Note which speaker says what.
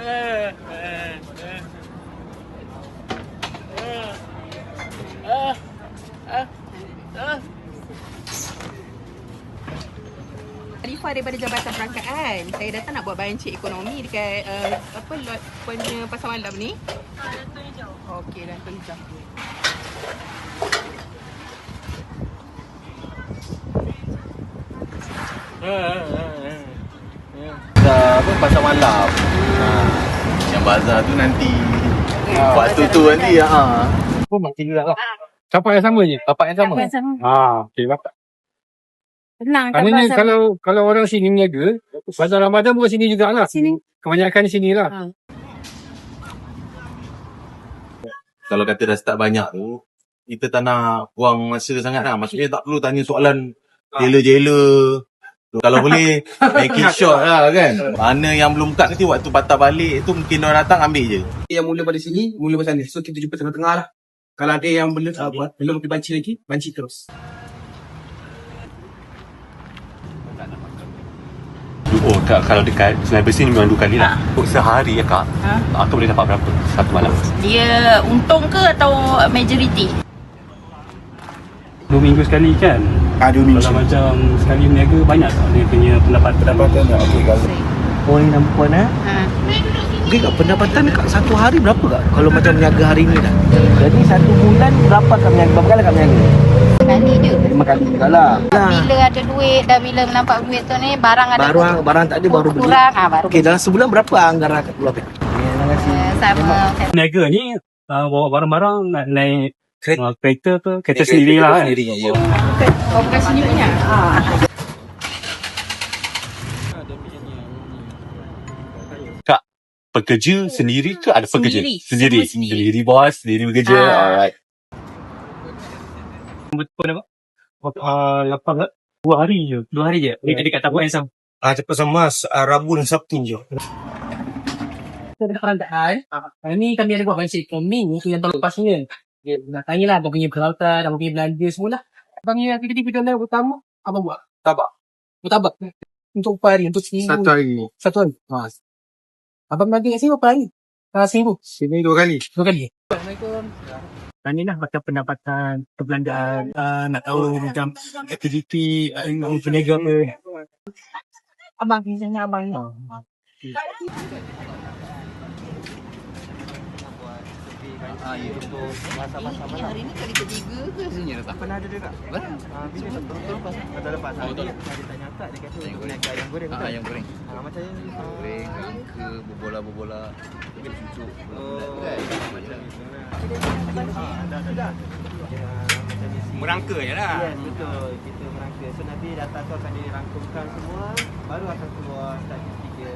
Speaker 1: Arifah daripada Jabatan Perangkaan. Saya datang nak buat bayaran cek ekonomi dekat lot punya pasar malam ni.
Speaker 2: Dato' Hijau.
Speaker 1: Okey, Dato' Hijau.
Speaker 3: Apa pasar malam. Yang bazar tu nanti. Waktu tu nanti
Speaker 4: Pun makin juga lah. Bapak yang sama je?
Speaker 3: bapak yang sama.
Speaker 4: Okey, bapak.
Speaker 2: Tenang kan
Speaker 4: Maknanya
Speaker 2: pasal
Speaker 4: kalau orang sini berniaga, pasar Ramadan pun sini jugalah.
Speaker 2: sini.
Speaker 4: Kebanyakan di sini lah.
Speaker 3: Kalau kata dah start banyak tu, kita tak nak buang masa sangat lah. Maksudnya tak perlu tanya soalan jela-jela. Kalau boleh, make it short lah kan. Mana yang belum cut nanti waktu patah balik tu mungkin orang datang ambil je.
Speaker 5: Yang mula pada sini, mula pada sana. So kita jumpa tengah-tengah lah. Kalau ada yang belum pergi banci lagi, banci terus.
Speaker 6: Oh, kalau dekat Sungai Besi ni memang 2 kali lah. Sehari ya kak? Akak boleh dapat berapa satu malam?
Speaker 1: Dia untung ke atau majoriti?
Speaker 6: 2 minggu sekali kan?
Speaker 5: 2 minggu
Speaker 6: Kalau macam sekali berniaga banyak tak dia punya pendapatan?
Speaker 5: Okey, kalau
Speaker 7: Oh ni nama puan
Speaker 5: okey kat pendapatan kat satu hari berapa kak? Kalau macam berniaga hari ni dah.
Speaker 7: Jadi 1 bulan berapa kau berniaga? Berapa kali kau berniaga?
Speaker 2: Kali je.
Speaker 7: 5 kali juga lah.
Speaker 2: Bila ada duit dan bila nampak duit tu ni barang ada.
Speaker 5: Barang tak ada baru beli.
Speaker 2: kurang baru.
Speaker 5: Okey, dalam sebulan berapa anggaran kat keluar?
Speaker 7: Terima kasih.
Speaker 2: Sama.
Speaker 6: Berniaga ni bawa barang-barang naik kereta ke? Kereta sendiri lah kan?
Speaker 1: Oh, bukan sini punya?
Speaker 6: Kak, pekerja sendiri ke ada pekerja?
Speaker 1: Sendiri.
Speaker 6: Sendiri bos, sendiri bekerja. Alright. Betul apa? 2 hari je. 2 hari je? Dia dekat Tabuk yang sama.
Speaker 5: Cepat sama Rabu dan Sabtu je.
Speaker 1: Ada perandaan. Ni kami ada buat bayaran cek ekonomi ni tu yang tahun lepas ni kan. Dia nak tanyalah abang punya peralatan, abang punya belanja semualah. Abang punya aktiviti video pertama, abang buat?
Speaker 5: Tabak.
Speaker 1: Mutabak. Untuk berapa hari? Untuk seminggu?
Speaker 5: hari.
Speaker 1: Satu hari? Abang belanja kat sini berapa hari? Seminggu?
Speaker 5: Sini 2 kali.
Speaker 1: 2 kali? Assalamualaikum. Tanya lah macam pendapatan, perbelanjaan, nak tahu macam aktiviti, berniaga apa.
Speaker 2: Abang biasanya abang.
Speaker 1: Hari ni kali ketiga ke?
Speaker 5: Pernah ada juga. Bila betul lepas hari dia tanya tak dia kata berniaga ayam goreng.
Speaker 3: Ayam goreng.
Speaker 5: Macam ni.
Speaker 3: Goreng, ke berbola-bola. Mungkin cucuk.
Speaker 5: Merangka je lah. Ya, betul. Kita merangka. So nanti data tu akan dirangkumkan semua. Baru akan keluar statistik dia.